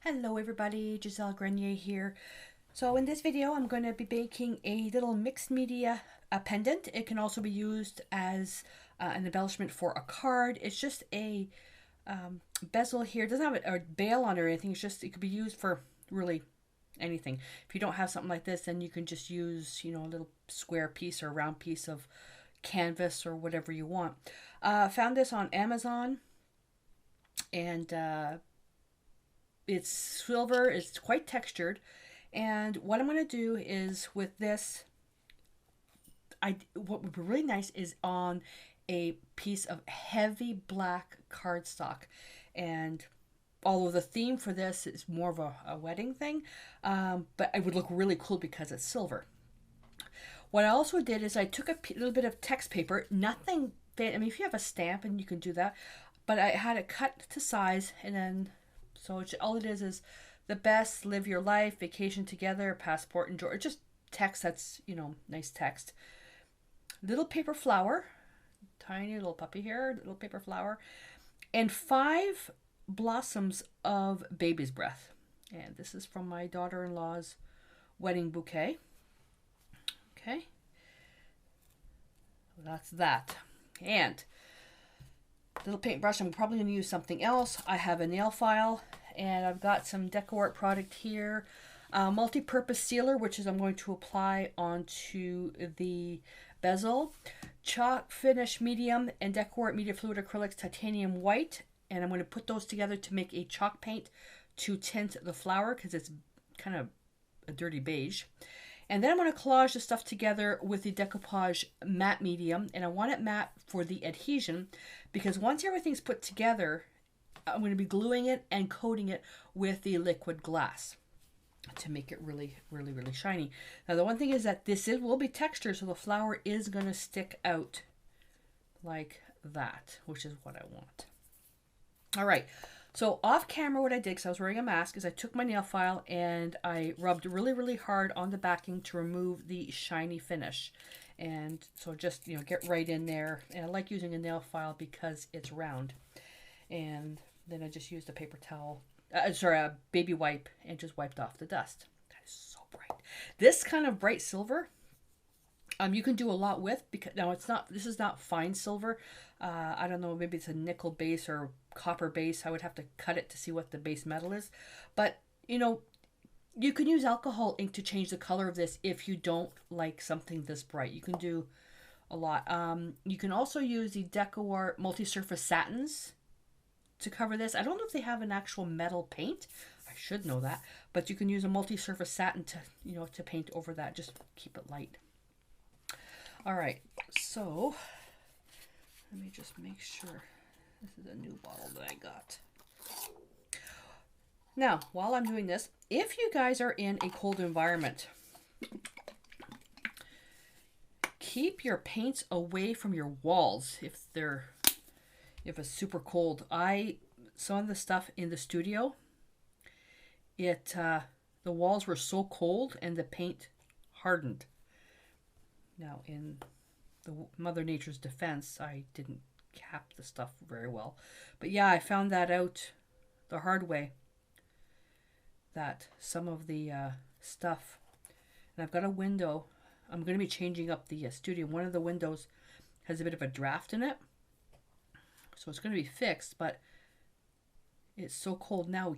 Hello everybody, Gisele Grenier here. So in this video I'm going to be baking a little mixed media pendant. It can also be used as an embellishment for a card. It's just a bezel here. It doesn't have a bail on it or anything. It's just, it could be used for really anything. If you don't have something like this, then you can just use, a little square piece or a round piece of canvas or whatever you want. Found this on Amazon, and it's silver, it's quite textured. And what I'm going to do is with this, what would be really nice is on a piece of heavy black cardstock. And although the theme for this is more of a wedding thing, but it would look really cool because it's silver. What I also did is I took a little bit of text paper, nothing, I mean, if you have a stamp and you can do that, but I had it cut to size, and then so all it is the best, live your life, vacation together, passport, enjoy. Just text that's, nice text. Little paper flower, tiny little puppy here, little paper flower, and 5 blossoms of baby's breath. And this is from my daughter-in-law's wedding bouquet. Okay. That's that. And little paintbrush, I'm probably going to use something else. I have a nail file, and I've got some DecoArt product here. Multi-purpose sealer, which is I'm going to apply onto the bezel. Chalk finish medium and DecoArt media fluid acrylics titanium white. And I'm going to put those together to make a chalk paint to tint the flower because it's kind of a dirty beige. And then I'm going to collage the stuff together with the decoupage matte medium. And I want it matte for the adhesion because once everything's put together, I'm going to be gluing it and coating it with the liquid glass to make it really, really, really shiny. Now the one thing is that this will be textured, so the flower is going to stick out like that, which is what I want. All right. So off camera, what I did, because I was wearing a mask, is I took my nail file and I rubbed really, really hard on the backing to remove the shiny finish. And so just, get right in there. And I like using a nail file because it's round. And then I just used a paper towel, a baby wipe, and just wiped off the dust. That is so bright. This kind of bright silver, you can do a lot with, because now this is not fine silver. I don't know, maybe it's a nickel base or copper base. I would have to cut it to see what the base metal is. But, you can use alcohol ink to change the color of this if you don't like something this bright. You can do a lot. You can also use the DecoArt multi-surface satins to cover this. I don't know if they have an actual metal paint. I should know that. But you can use a multi-surface satin to, to paint over that. Just keep it light. All right, so let me just make sure this is a new bottle that I got. Now, while I'm doing this, if you guys are in a cold environment, keep your paints away from your walls if it's super cold. Some of the stuff in the studio, the walls were so cold and the paint hardened. Now, in the Mother Nature's defense, I didn't cap the stuff very well. But yeah, I found that out the hard way, that some of the stuff, and I've got a window, I'm going to be changing up the studio. One of the windows has a bit of a draft in it, so it's going to be fixed, but it's so cold now, we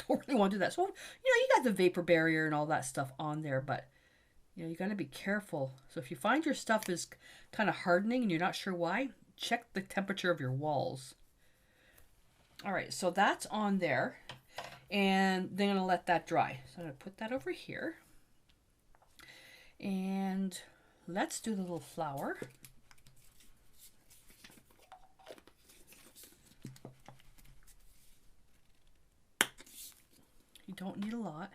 don't really want to do that. So, you got the vapor barrier and all that stuff on there, but you got to be careful. So if you find your stuff is kind of hardening and you're not sure why, check the temperature of your walls. All right, so that's on there. And then I'm going to let that dry. So I'm going to put that over here. And let's do the little flower. You don't need a lot.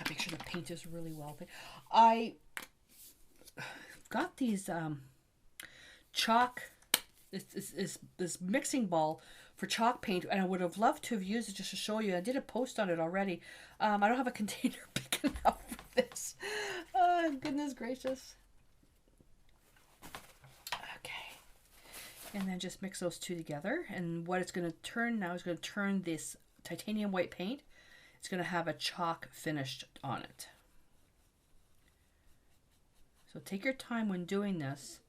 Make sure the paint is really well. I got these chalk, this mixing ball for chalk paint, and I would have loved to have used it just to show you. I did a post on it already. I don't have a container big enough for this. Oh, goodness gracious. Okay. And then just mix those two together. And what it's going to turn now is going to turn this titanium white paint. It's going to have a chalk finish on it. So take your time when doing this.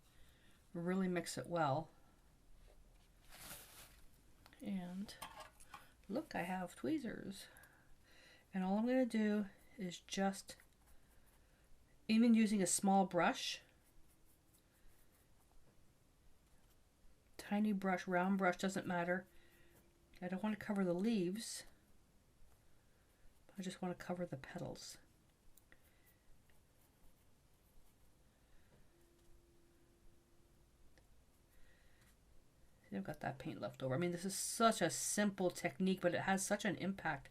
Really mix it well. And look, I have tweezers. And all I'm going to do is just, even using a small brush, tiny brush, round brush, doesn't matter. I don't want to cover the leaves. I just want to cover the petals. See, I've got that paint left over. I mean, this is such a simple technique, but it has such an impact.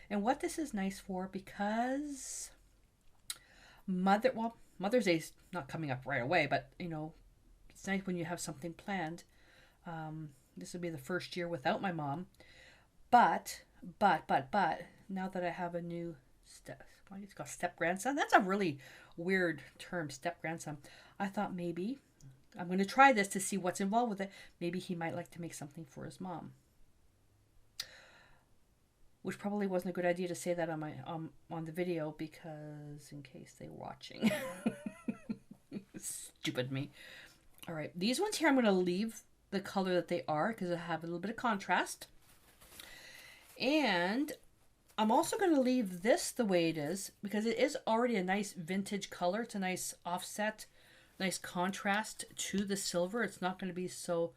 And what this is nice for, because Mother's Day's not coming up right away, but you know, it's nice when you have something planned. This will be the first year without my mom, but now that I have a new step grandson, that's a really weird term, step grandson. I thought maybe I'm going to try this to see what's involved with it. Maybe he might like to make something for his mom, which probably wasn't a good idea to say that on my on the video, because in case they're watching. Stupid me. All right, these ones here I'm going to leave the color that they are because I have a little bit of contrast. And I'm also going to leave this the way it is because it is already a nice vintage color. It's a nice offset, nice contrast to the silver. It's not going to be so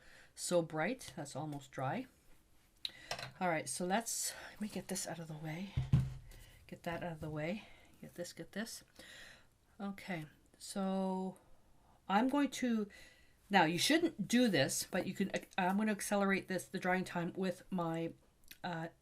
bright. That's almost dry. All right, so let me get this out of the way. Get that out of the way. Get this. Okay, so I'm going to, now you shouldn't do this, but you can, I'm going to accelerate the drying time with my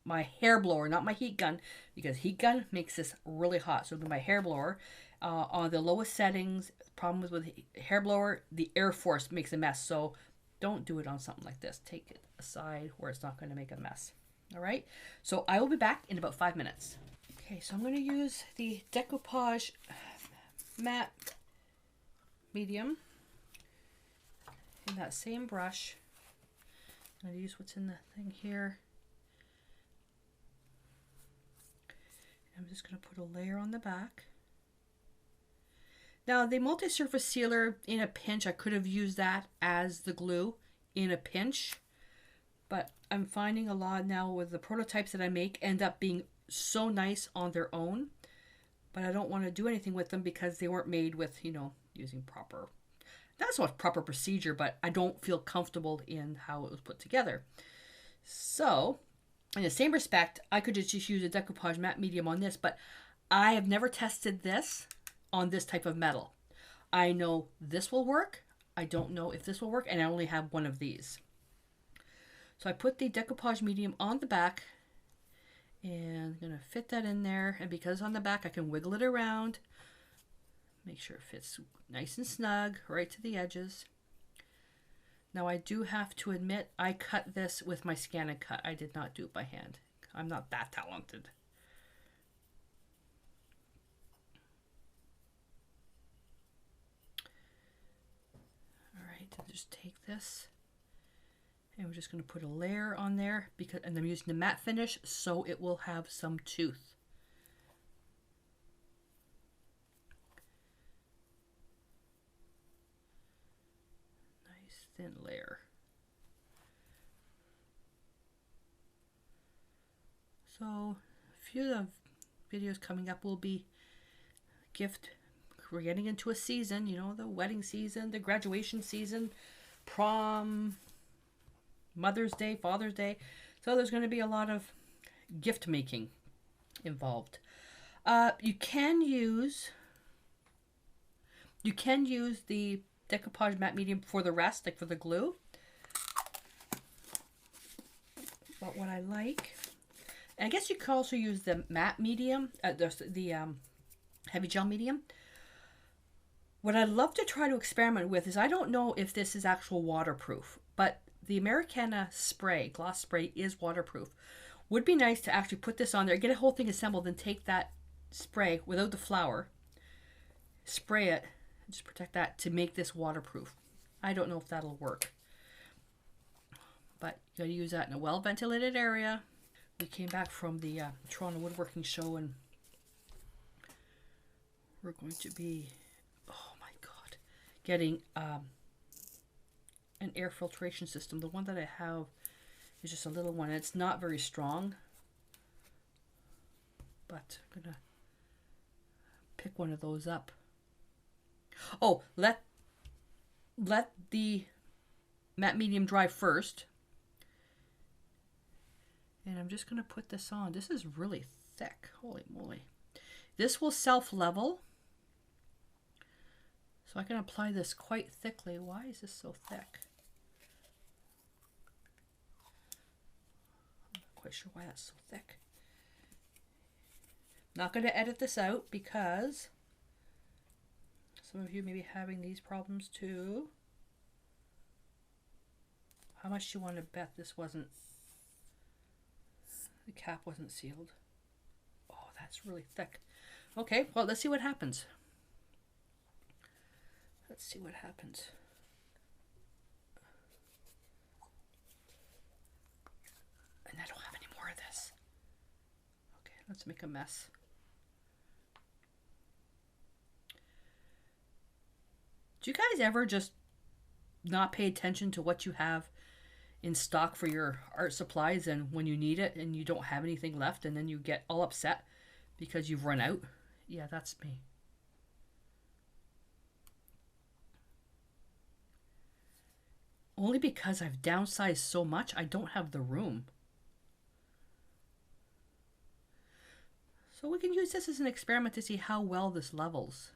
my hair blower, not my heat gun, because heat gun makes this really hot. So with my hair blower, on the lowest settings, problem with hair blower, the air force makes a mess. So don't do it on something like this. Take it aside where it's not going to make a mess. All right. So I will be back in about 5 minutes. Okay. So I'm going to use the decoupage matte medium in that same brush. I'm going to use what's in the thing here. I'm just going to put a layer on the back. Now the multi-surface sealer, in a pinch, I could have used that as the glue in a pinch, but I'm finding a lot now with the prototypes that I make end up being so nice on their own, but I don't want to do anything with them because they weren't made with, you know, using proper, not so much proper procedure, but I don't feel comfortable in how it was put together. So in the same respect, I could just use a decoupage matte medium on this, but I have never tested this on this type of metal. I know this will work. I don't know if this will work, and I only have one of these. So I put the decoupage medium on the back, and I'm going to fit that in there. And because it's on the back, I can wiggle it around, make sure it fits nice and snug right to the edges. Now I do have to admit, I cut this with my scan and cut. I did not do it by hand. I'm not that talented. All right, I'll just take this and we're just going to put a layer on there and I'm using the matte finish so it will have some tooth. Thin layer. So a few of the videos coming up will be gift. We're getting into a season, you know, the wedding season, the graduation season, prom, Mother's Day, Father's Day. So there's going to be a lot of gift making involved. You can use the decoupage matte medium for the rest, like for the glue. But what I like, and I guess you could also use the matte medium, the heavy gel medium. What I'd love to try to experiment with is, I don't know if this is actual waterproof, but the Americana spray, gloss spray, is waterproof. Would be nice to actually put this on there, get a whole thing assembled, and take that spray without the flour, spray it, just protect that to make this waterproof. I don't know if that'll work. Got to use that in a well-ventilated area. We came back from the Toronto Woodworking Show, and we're going to be, oh my God, getting an air filtration system. The one that I have is just a little one. It's not very strong, but I'm gonna pick one of those up. Oh, let the matte medium dry first. And I'm just gonna put this on. This is really thick. Holy moly. This will self-level. So I can apply this quite thickly. Why is this so thick? I'm not quite sure why that's so thick. Not going to edit this out because some of you may be having these problems too. How much do you want to bet this wasn't, the cap wasn't sealed? Oh, that's really thick. Okay, well, let's see what happens. Let's see what happens. And I don't have any more of this. Okay, let's make a mess. Do you guys ever just not pay attention to what you have in stock for your art supplies, and when you need it and you don't have anything left, and then you get all upset because you've run out? Yeah, that's me. Only because I've downsized so much, I don't have the room. So we can use this as an experiment to see how well this levels.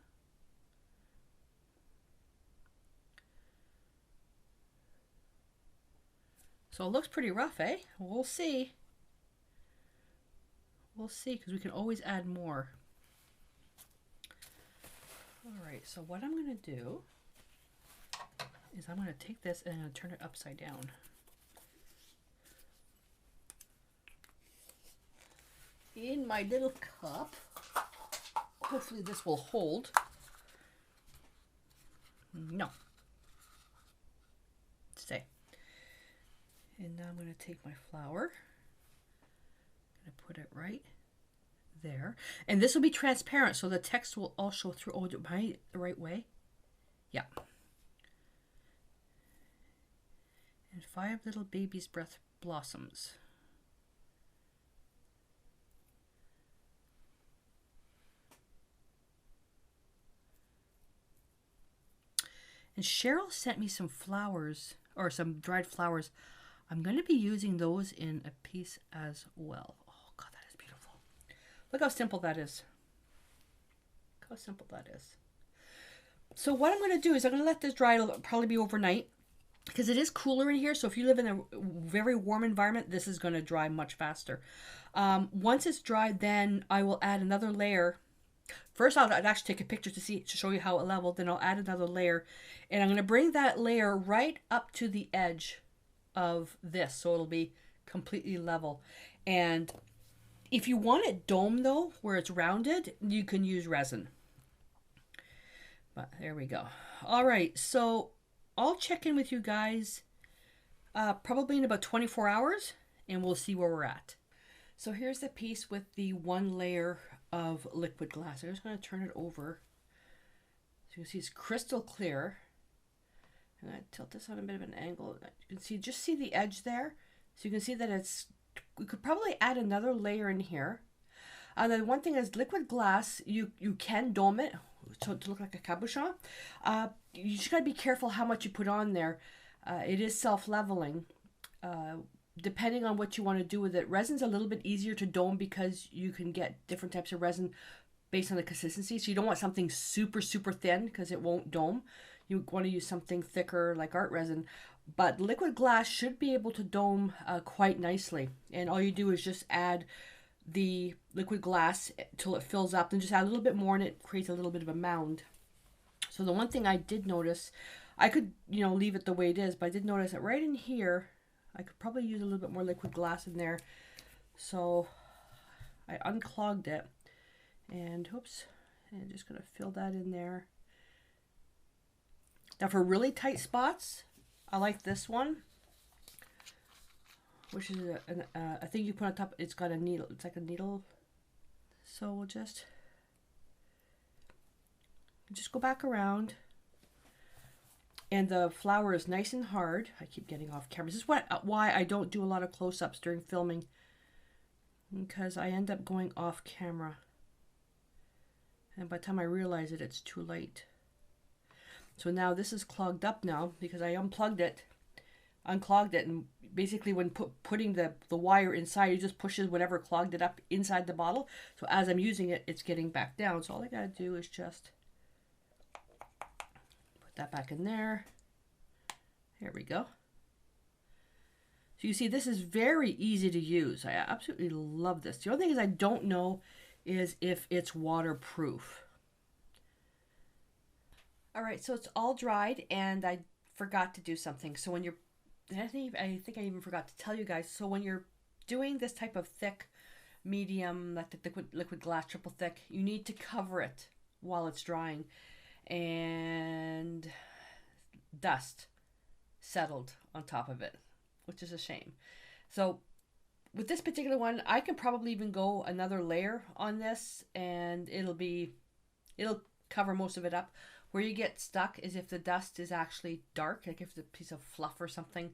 So it looks pretty rough, eh? We'll see. We'll see, because we can always add more. All right, so what I'm going to do is I'm going to take this and I'm going to turn it upside down. In my little cup. Hopefully this will hold. No. Stay. And now I'm going to take my flour. I'm going to put it right there. And this will be transparent, so the text will all show through. Oh, am I the right way? Yeah. And 5 little baby's breath blossoms. And Cheryl sent me some flowers, or some dried flowers. I'm going to be using those in a piece as well. Oh, God, that is beautiful. Look how simple that is. Look how simple that is. So what I'm going to do is I'm going to let this dry. It'll probably be overnight, because it is cooler in here. So if you live in a very warm environment, this is going to dry much faster. Once it's dried, then I will add another layer. First, I'd actually take a picture to show you how it leveled. Then I'll add another layer, and I'm going to bring that layer right up to the edge of this, so it'll be completely level. And if you want it dome though, where it's rounded, you can use resin. But there we go. All right, so I'll check in with you guys probably in about 24 hours, and we'll see where we're at. So here's the piece with the one layer of liquid glass. I'm just going to turn it over. So you can see it's crystal clear. And I tilt this on a bit of an angle. You can just see the edge there. So you can see that we could probably add another layer in here. Then one thing is liquid glass, you can dome it to look like a cabochon. You just got to be careful how much you put on there. It is self-leveling. Depending on what you want to do with it. Resin's a little bit easier to dome because you can get different types of resin based on the consistency. So you don't want something super, super thin because it won't dome. You want to use something thicker like art resin. But liquid glass should be able to dome quite nicely. And all you do is just add the liquid glass till it fills up. Then just add a little bit more and it creates a little bit of a mound. So the one thing I did notice, I could, leave it the way it is, but I did notice that right in here, I could probably use a little bit more liquid glass in there. So I unclogged it and and just going to fill that in there. Now for really tight spots, I like this one. which is a thing you put on top. It's got a needle. It's like a needle. So we'll just go back around. And the flower is nice and hard. I keep getting off camera. This is why I don't do a lot of close-ups during filming, because I end up going off camera. And by the time I realize it, it's too late. So now this is clogged up now because I unclogged it, and basically when putting the wire inside, it just pushes whatever clogged it up inside the bottle. So as I'm using it, it's getting back down. So all I gotta do is just put that back in there. There we go. So you see, this is very easy to use. I absolutely love this. The only thing is I don't know is if it's waterproof. All right, so it's all dried, and I forgot to do something. So when you're, I think I even forgot to tell you guys. So when you're doing this type of thick, medium, like the liquid glass triple thick, you need to cover it while it's drying, and dust settled on top of it, which is a shame. So with this particular one, I can probably even go another layer on this, and it'll cover most of it up. Where you get stuck is if the dust is actually dark, like if it's a piece of fluff or something,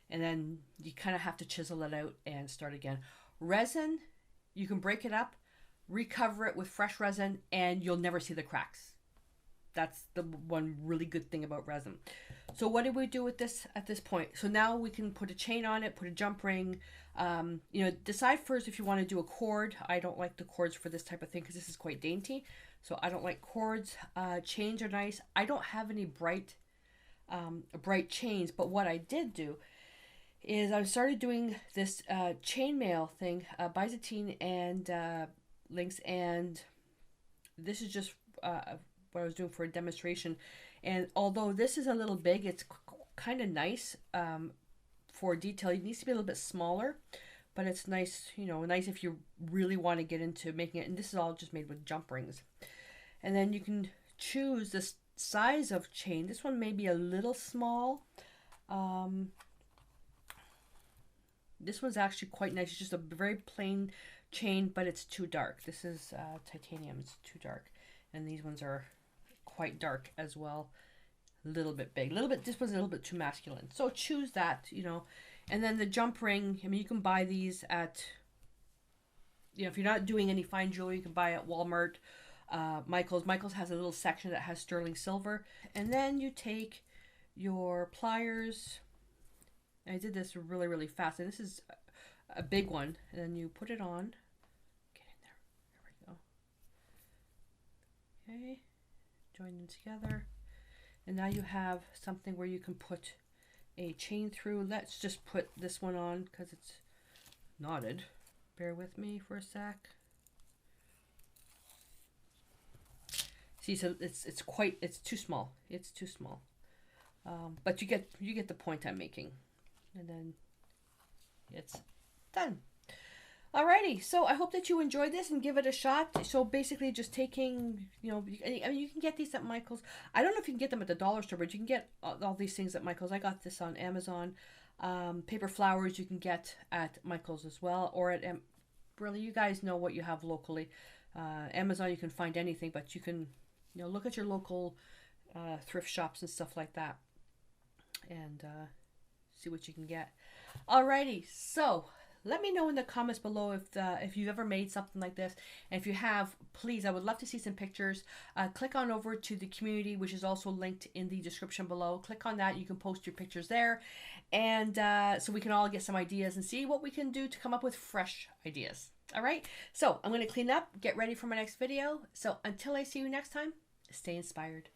and then you kind of have to chisel it out and start again. Resin, you can break it up, recover it with fresh resin, and you'll never see the cracks. That's the one really good thing about resin. So what do we do with this at this point? So now we can put a chain on it, put a jump ring. Decide first if you want to do a cord. I don't like the cords for this type of thing because this is quite dainty. So I don't like cords. Chains are nice. I don't have any bright chains, but what I did do is I started doing this chainmail thing, Byzantine and links, and this is just what I was doing for a demonstration. And although this is a little big, it's kind of nice for detail. It needs to be a little bit smaller, but it's nice, nice if you really want to get into making it. And this is all just made with jump rings. And then you can choose this size of chain. This one may be a little small. This one's actually quite nice. It's just a very plain chain, but it's too dark. This is titanium. It's too dark. And these ones are quite dark as well. A little bit big. This one's a little bit too masculine. So choose that, And then the jump ring, I mean, you can buy these at, if you're not doing any fine jewelry, you can buy at Walmart. Michael's. Michael's has a little section that has sterling silver. And then you take your pliers. I did this really, really fast. And this is a big one. And then you put it on. Get in there. There we go. Okay. Join them together. And now you have something where you can put a chain through. Let's just put this one on because it's knotted. Bear with me for a sec. See, so it's too small. It's too small. But you get the point I'm making. And then it's done. Alrighty, so I hope that you enjoyed this and give it a shot. So basically just taking, I mean, you can get these at Michael's. I don't know if you can get them at the dollar store, but you can get all these things at Michael's. I got this on Amazon. Paper flowers you can get at Michael's as well, or at, really, you guys know what you have locally. Amazon, you can find anything, but you can, look at your local thrift shops and stuff like that and see what you can get. Alrighty, so let me know in the comments below if you've ever made something like this. And if you have, please, I would love to see some pictures. Click on over to the community, which is also linked in the description below. Click on that. You can post your pictures there. And so we can all get some ideas and see what we can do to come up with fresh ideas. All right. So I'm going to clean up, get ready for my next video. So until I see you next time, stay inspired.